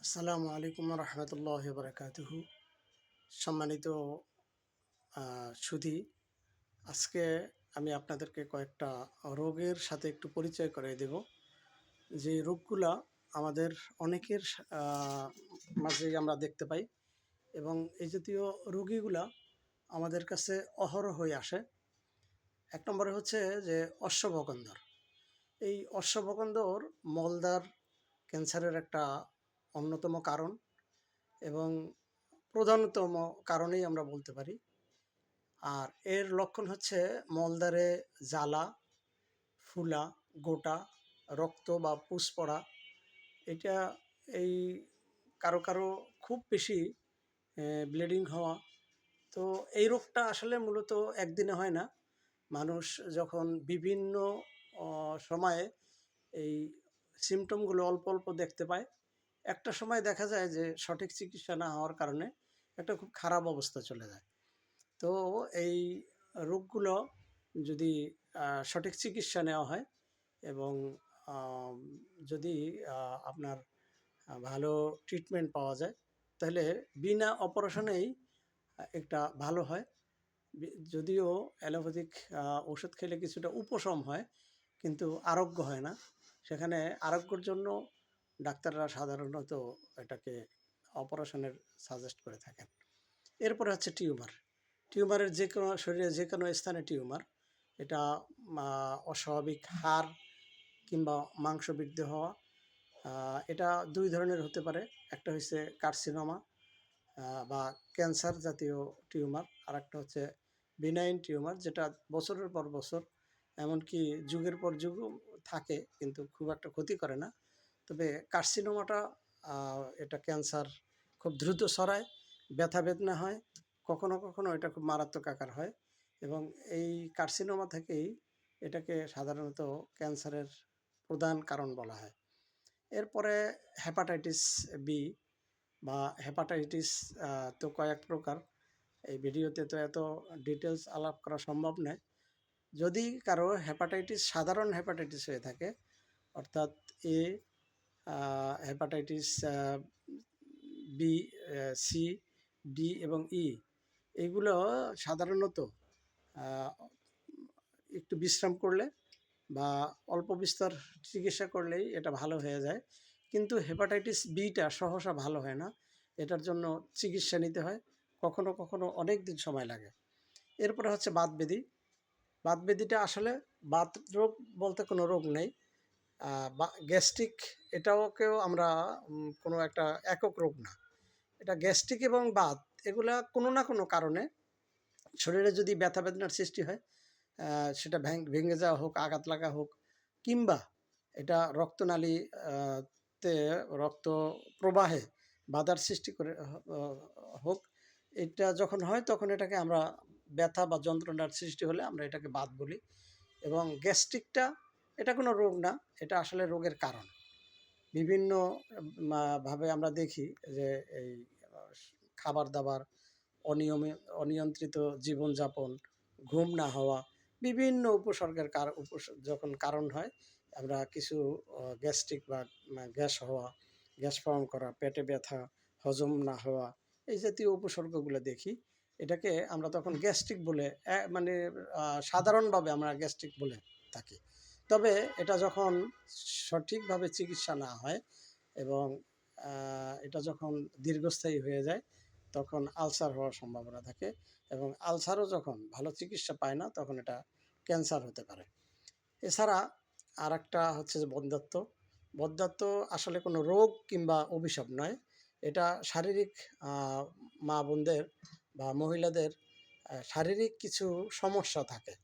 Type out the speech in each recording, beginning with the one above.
আসসালামু আলাইকুম রহমতুল্লাহ বারকাতুহু। সম্মানিত সুধী, আজকে আমি আপনাদেরকে কয়েকটা রোগের সাথে একটু পরিচয় করিয়ে দেব। যে রোগগুলা আমাদের অনেকের মাঝেই আমরা দেখতে পাই এবং এই জাতীয় রোগীগুলা আমাদের কাছে অহরহ হয়ে আসে। এক নম্বরে হচ্ছে যে অশ্বগন্ধর। এই অশ্বগন্ধর মলদার ক্যান্সারের একটা অন্যতম কারণ এবং প্রধানতম কারণেই আমরা বলতে পারি। আর এর লক্ষণ হচ্ছে মলদ্বারে জ্বালা, ফুলা, গোটা, রক্ত বা পুষ পড়া। এটা এই কারো কারো খুব বেশি ব্লিডিং হওয়া। তো এই রোগটা আসলে মূলত একদিনে হয় না। মানুষ যখন বিভিন্ন সময়ে এই সিমটমগুলো অল্প অল্প দেখতে পায়, একটা সময় দেখা যায় যে সঠিক চিকিৎসা না হওয়ার কারণে একটা খুব খারাপ অবস্থা চলে যায়। তো এই রোগগুলো যদি সঠিক চিকিৎসা নেওয়া হয় এবং আম, যদি আপনার ভালো ট্রিটমেন্ট পাওয়া যায়, তাহলে বিনা অপারেশনেই একটা ভালো হয়। যদিও অ্যালোপ্যাথিক ওষুধ খেলে কিছুটা উপশম হয়, কিন্তু আরোগ্য হয় না। সেখানে আরোগ্যর জন্য ডাক্তাররা সাধারণত এটাকে অপারেশনের সাজেস্ট করে থাকেন। এরপরে হচ্ছে টিউমার। টিউমারের যে কোনো শরীরে যে কোনো স্থানে টিউমার, এটা অস্বাভাবিক হাড় কিংবা মাংস বৃদ্ধি হওয়া। এটা দুই ধরনের হতে পারে। একটা হচ্ছে কার্সিনোমা বা ক্যান্সার জাতীয় টিউমার, আর একটা হচ্ছে বিনাইন টিউমার, যেটা বছরের পর বছর, এমনকি যুগের পর যুগ থাকে কিন্তু খুব একটা ক্ষতি করে না। তবে কার্সিনোমাটা এটা ক্যান্সার খুব দ্রুত ছড়ায়, ব্যথা বেদনা হয়, কখনো কখনো এটা খুব মারাত্মক আকার হয় এবং এই কার্সিনোমা থেকেই এটাকে সাধারণত ক্যান্সারের প্রধান কারণ বলা হয়। এরপরে হেপাটাইটিস বি বা হেপাটাইটিস তো কয়েক প্রকার। এই ভিডিওতে তো এত ডিটেলস আলাপ করা সম্ভব নয়। যদি কারো হেপাটাইটিস সাধারণ হেপাটাইটিস হয়ে থাকে, অর্থাৎ A hepatitis B, C, D এবং ই, এইগুলো সাধারণত একটু বিশ্রাম করলে বা অল্প বিস্তর চিকিৎসা করলেই এটা ভালো হয়ে যায়। কিন্তু হেপাটাইটিস বিটা সহসা ভালো হয় না, এটার জন্য চিকিৎসা নিতে হয়, কখনো কখনো অনেক দিন সময় লাগে। এরপরে হচ্ছে বাতব্যাধি। বাতব্যাধিটা আসলে বাত রোগ বলতে কোনো রোগ নেই। বা গ্যাস্ট্রিক, এটাকেও আমরা কোনো একটা একক রোগ না। এটা গ্যাস্ট্রিক এবং বাত, এগুলা কোনো না কোনো কারণে শরীরে যদি ব্যথা বেদনার সৃষ্টি হয়, সেটা ভেঙে যাওয়া হোক, আঘাত লাগা হোক, কিংবা এটা রক্তনালী তে রক্ত প্রবাহে বাধার সৃষ্টি করে হোক, এটা যখন হয় তখন এটাকে আমরা ব্যথা বা যন্ত্রণার সৃষ্টি হলে আমরা এটাকে বাত বলি। এবং গ্যাস্ট্রিকটা এটা কোনো রোগ না, এটা আসলে রোগের কারণ। বিভিন্ন ভাবে আমরা দেখি যে এই খাবার দাবার, অনিয়ন্ত্রিত জীবনযাপন, ঘুম না হওয়া, বিভিন্ন উপসর্গের যখন কারণ হয়, আমরা কিছু গ্যাস্ট্রিক বা গ্যাস হওয়া, গ্যাস ফর্ম করা, পেটে ব্যথা, হজম না হওয়া, এই জাতীয় উপসর্গগুলো দেখি। এটাকে আমরা তখন গ্যাস্ট্রিক বলে, মানে সাধারণভাবে আমরা গ্যাস্ট্রিক বলে থাকি। তবে এটা যখন সঠিকভাবে চিকিৎসা না হয় এবং এটা যখন দীর্ঘস্থায়ী হয়ে যায়, তখন আলসার হওয়ার সম্ভাবনা থাকে এবং আলসারও যখন ভালো চিকিৎসা পায় না, তখন এটা ক্যান্সার হতে পারে। এছাড়া আর একটা হচ্ছে যে বন্ধ্যাত্ব। বন্ধ্যাত্ব আসলে কোনো রোগ কিংবা অভিশাপ নয়, এটা শারীরিক, মা বোনদের বা মহিলাদের শারীরিক কিছু সমস্যা থাকে।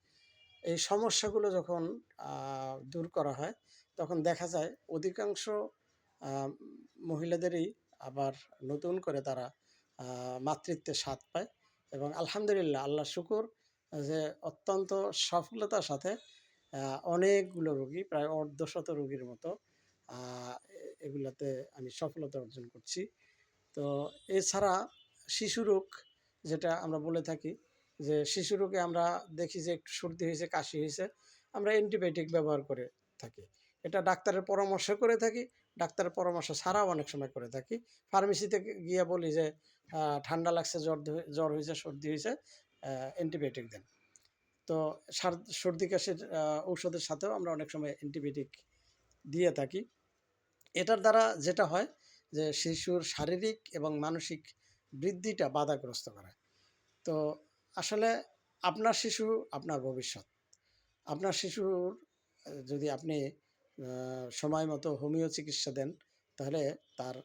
এই সমস্যাগুলো যখন দূর করা হয়, তখন দেখা যায় অধিকাংশ মহিলাদেরই আবার নতুন করে তারা মাতৃত্বের স্বাদ পায় এবং আলহামদুলিল্লাহ, আল্লাহ শুকুর, যে অত্যন্ত সফলতার সাথে অনেকগুলো রোগী, প্রায় অর্ধশত রোগীর মতো এগুলাতে আমি সফলতা অর্জন করছি। তো এছাড়া শিশু রোগ, যেটা আমরা বলে থাকি, যে শিশু রোগে আমরা দেখি যে একটু সর্দি হয়েছে, কাশি হয়েছে, আমরা অ্যান্টিবায়োটিক ব্যবহার করে থাকি। এটা ডাক্তারের পরামর্শ করে থাকি, ডাক্তারের পরামর্শ ছাড়াও অনেক সময় করে থাকি। ফার্মেসিতে গিয়ে বলি যে ঠান্ডা লাগছে, জ্বর হয়েছে, সর্দি হয়েছে, অ্যান্টিবায়োটিক দেন। তো সর্দি কাশির ঔষধের সাথেও আমরা অনেক সময় অ্যান্টিবায়োটিক দিয়ে থাকি। এটার দ্বারা যেটা হয় যে শিশুর শারীরিক এবং মানসিক বৃদ্ধিটা বাধাগ্রস্ত করে। তো আসলে আপনার শিশু আপনার ভবিষ্যৎ। আপনার শিশুর যদি আপনি সময় মতো হোমিও চিকিৎসা দেন, তাহলে তার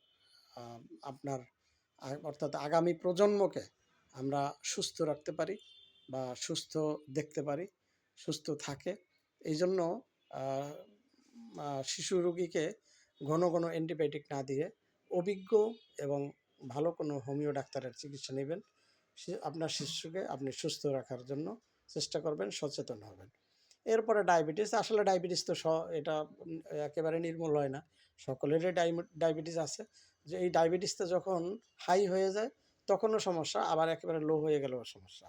আপনার অর্থাৎ আগামী প্রজন্মকে আমরা সুস্থ রাখতে পারি বা সুস্থ দেখতে পারি, সুস্থ থাকে। এই জন্য শিশু রোগীকে ঘন ঘন অ্যান্টিবায়োটিক না দিয়ে অভিজ্ঞ এবং ভালো কোনো হোমিও ডাক্তারের চিকিৎসা নেবেন। আপনার শিশুকে আপনি সুস্থ রাখার জন্য চেষ্টা করবেন, সচেতন হবেন। এরপরে ডায়াবেটিস, আসলে ডায়াবেটিস তো এটা একেবারে নির্মূল হয় না, সকলেরই ডায়াবেটিস আছে। যে এই ডায়াবেটিসটা যখন হাই হয়ে যায় তখনও সমস্যা, আবার একেবারে লো হয়ে গেলেও সমস্যা।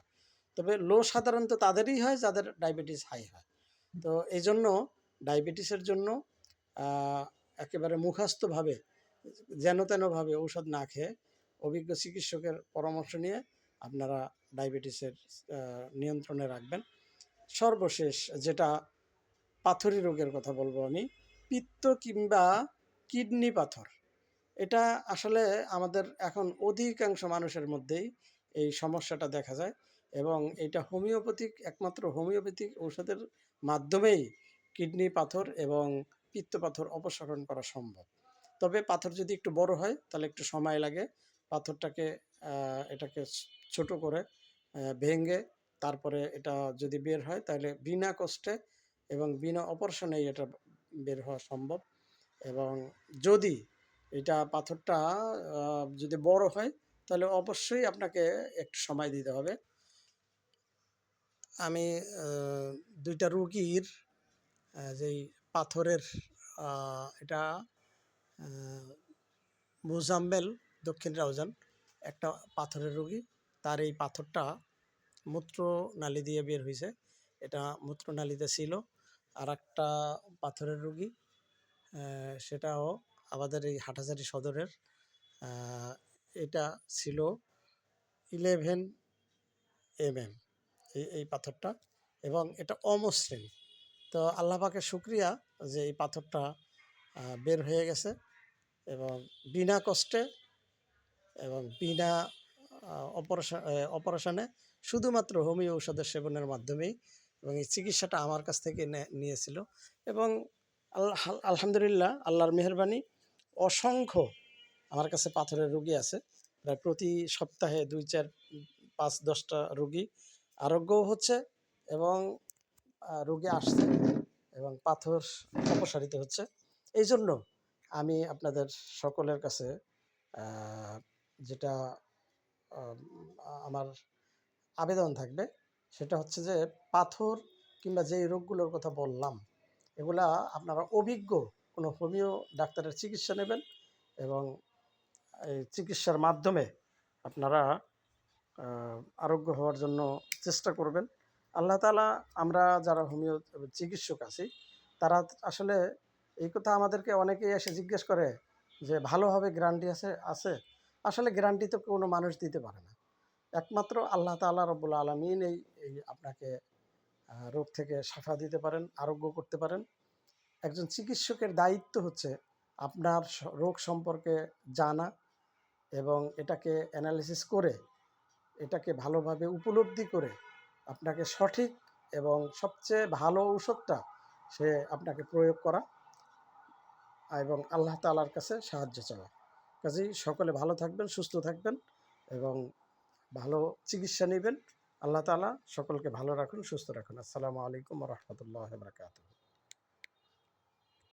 তবে লো সাধারণত তাদেরই হয় যাদের ডায়াবেটিস হাই হয়। তো এই জন্য ডায়াবেটিসের জন্য একেবারে মুখস্থভাবে যেন তেনভাবে ঔষধ না খেয়ে অভিজ্ঞ চিকিৎসকের পরামর্শ নিয়ে আপনারা ডায়াবেটিসের নিয়ন্ত্রণে রাখবেন। সর্বশেষ যেটা পাথরি রোগের কথা বলবো আমি, পিত্ত কিংবা কিডনি পাথর। এটা আসলে আমাদের এখন অধিকাংশ মানুষের মধ্যেই এই সমস্যাটা দেখা যায় এবং এটা একমাত্র হোমিওপ্যাথিক ঔষধের মাধ্যমেই কিডনি পাথর এবং পিত্ত পাথর অপসারণ করা সম্ভব। তবে পাথর যদি একটু বড় হয় তাহলে একটু সময় লাগে। পাথরটাকে এটাকে ছোট করে ভেঙে তারপরে এটা যদি বের হয় তাহলে বিনা কষ্টে এবং বিনা অপারেশনেই এটা বের হওয়া সম্ভব। এবং যদি এটা পাথরটা যদি বড় হয় তাহলে অবশ্যই আপনাকে একটু সময় দিতে হবে। আমি ২টা রুগীর যেই পাথরের এটা মোজাম্মেল দক্ষিণ রাউজান একটা পাথরের রুগী, তার এই পাথরটা মূত্রনালী দিয়ে বের হয়েছে, এটা মূত্রনালীতে ছিল। আর একটা পাথরের রুগী, সেটাও আমাদের এই হাটহাজারী সদরের, এটা ছিল 11 mm এই পাথরটা, এবং এটা অমসৃণ। তো আল্লাহ পাকের শুকরিয়া যে এই পাথরটা বের হয়ে গেছে এবং বিনা কষ্টে এবং বিনা অপারেশনে শুধুমাত্র হোমিও ঔষধের সেবনের মাধ্যমেই, এবং এই চিকিৎসাটা আমার কাছ থেকে নিয়েছিল। এবং আলহামদুলিল্লাহ, আল্লাহর মেহেরবানি, অসংখ্য আমার কাছে পাথরের রোগী আছে। প্রায় প্রতি সপ্তাহে 2, 4, 5, 10টা রোগী আরোগ্যও হচ্ছে এবং রোগী আসছে এবং পাথর অপসারিত হচ্ছে। এই জন্য আমি আপনাদের সকলের কাছে যেটা আমার আবেদন থাকবে সেটা হচ্ছে যে পাথর কিংবা যেই রোগগুলোর কথা বললাম এগুলা আপনারা অভিজ্ঞ কোনো হোমিও ডাক্তারের চিকিৎসা নেবেন এবং এই চিকিৎসার মাধ্যমে আপনারা আরোগ্য হওয়ার জন্য চেষ্টা করবেন। আল্লাহ তাআলা, আমরা যারা হোমিও চিকিৎসক আছি তারা আসলে এই কথা আমাদেরকে অনেকেই এসে জিজ্ঞেস করে যে ভালো হবে, গ্যারান্টি আছে? আসলে গ্যারান্টি তো কোনো মানুষ দিতে পারে না, একমাত্র আল্লাহ তাআলা রব্বুল আলামিন এই আপনাকে রোগ থেকে শাফা দিতে পারেন, আরোগ্য করতে পারেন। একজন চিকিৎসকের দায়িত্ব হচ্ছে আপনার রোগ সম্পর্কে জানা এবং এটাকে অ্যানালিসিস করে এটাকে ভালোভাবে উপলব্ধি করে আপনাকে সঠিক এবং সবচেয়ে ভালো ঔষধটা সে আপনাকে প্রয়োগ করা এবং আল্লাহ তাআলার কাছে সাহায্য চাওয়া। কাজেই সকলে ভালো থাকবেন, সুস্থ থাকবেন এবং ভালো চিকিৎসা নেবেন। আল্লাহ তাআলা সকলকে ভালো রাখুন, সুস্থ রাখুন। আসসালামু আলাইকুম ওয়া রাহমাতুল্লাহি ওয়া বারাকাতুহু।